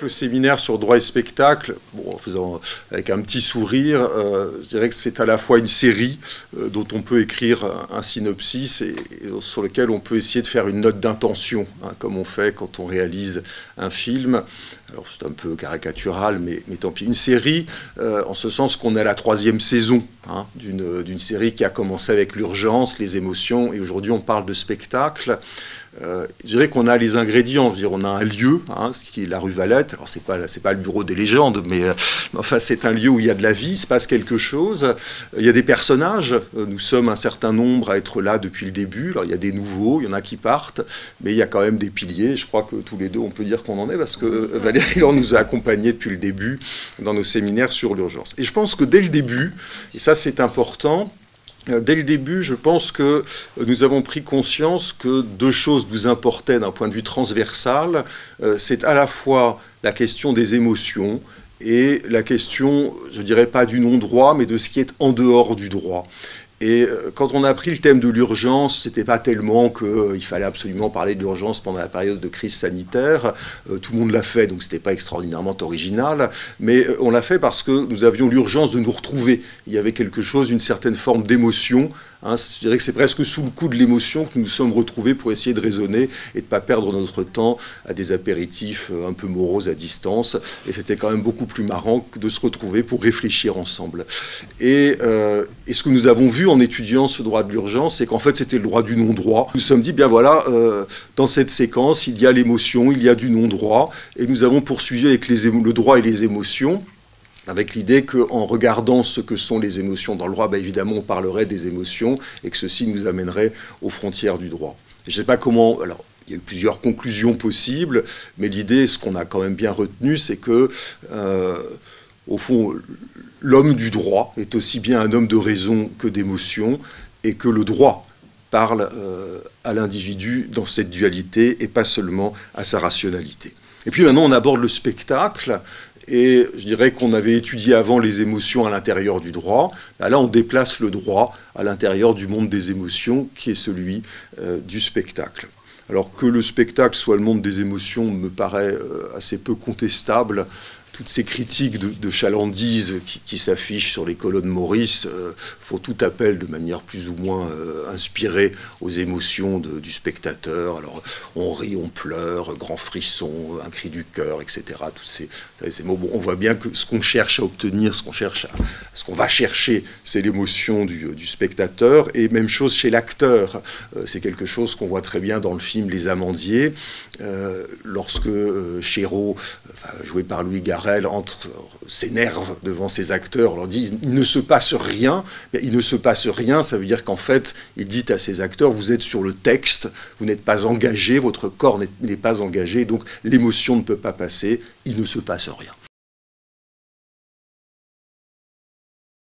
le séminaire sur droit et spectacle, bon, en faisant avec un petit sourire, je dirais que c'est à la fois une série dont on peut écrire un synopsis et sur lequel on peut essayer de faire une note d'intention, hein, comme on fait quand on réalise un film. Alors c'est un peu caricatural, mais tant pis. Une série, en ce sens qu'on est à la 3e saison, hein, d'une série qui a commencé avec l'urgence, les émotions, et aujourd'hui on parle de spectacle. Je dirais qu'on a les ingrédients, je veux dire, on a un lieu, hein, ce qui est la rue Valette. Alors c'est pas le bureau des légendes, mais enfin c'est un lieu où il y a de la vie, il se passe quelque chose. Il y a des personnages, nous sommes un certain nombre à être là depuis le début. Alors il y a des nouveaux, il y en a qui partent, mais il y a quand même des piliers. Je crois que tous les deux on peut dire qu'on en est parce que Valérie Laure nous a accompagnés depuis le début dans nos séminaires sur l'urgence. Et je pense que dès le début, et ça c'est important, dès le début, je pense que nous avons pris conscience que deux choses nous importaient d'un point de vue transversal. C'est à la fois la question des émotions et la question, je dirais pas du non-droit, mais de ce qui est en dehors du droit. Et quand on a pris le thème de l'urgence, c'était pas tellement qu'il fallait absolument parler de l'urgence pendant la période de crise sanitaire. Tout le monde l'a fait, donc c'était pas extraordinairement original. Mais on l'a fait parce que nous avions l'urgence de nous retrouver. Il y avait quelque chose, une certaine forme d'émotion. Hein, je dirais que c'est presque sous le coup de l'émotion que nous nous sommes retrouvés pour essayer de raisonner et de ne pas perdre notre temps à des apéritifs un peu moroses à distance. Et c'était quand même beaucoup plus marrant que de se retrouver pour réfléchir ensemble. Et ce que nous avons vu en étudiant ce droit de l'urgence, c'est qu'en fait c'était le droit du non-droit. Nous nous sommes dit, bien voilà, dans cette séquence, il y a l'émotion, il y a du non-droit, et nous avons poursuivi avec le droit et les émotions, avec l'idée qu'en regardant ce que sont les émotions dans le droit, ben évidemment on parlerait des émotions, et que ceci nous amènerait aux frontières du droit. Et je ne sais pas comment... Alors, il y a eu plusieurs conclusions possibles, mais l'idée, ce qu'on a quand même bien retenu, c'est que, au fond, l'homme du droit est aussi bien un homme de raison que d'émotion, et que le droit parle à l'individu dans cette dualité, et pas seulement à sa rationalité. Et puis maintenant, on aborde le spectacle, et je dirais qu'on avait étudié avant les émotions à l'intérieur du droit. Là, on déplace le droit à l'intérieur du monde des émotions, qui est celui du spectacle. Alors que le spectacle soit le monde des émotions me paraît assez peu contestable. Toutes ces critiques de chalandise qui s'affichent sur les colonnes Maurice font tout appel de manière plus ou moins inspirée aux émotions du spectateur. Alors on rit, on pleure, grand frisson, un cri du cœur, etc. Tous ces mots. Bon, on voit bien que ce qu'on cherche à obtenir, ce qu'on va chercher, c'est l'émotion du spectateur. Et même chose chez l'acteur. C'est quelque chose qu'on voit très bien dans le film Les Amandiers, lorsque Chéreau, joué par Louis Garrel, s'énerve devant ses acteurs, on leur dit il ne se passe rien. Il ne se passe rien, ça veut dire qu'en fait, il dit à ses acteurs, vous êtes sur le texte, vous n'êtes pas engagés, votre corps n'est pas engagé, donc l'émotion ne peut pas passer, il ne se passe rien.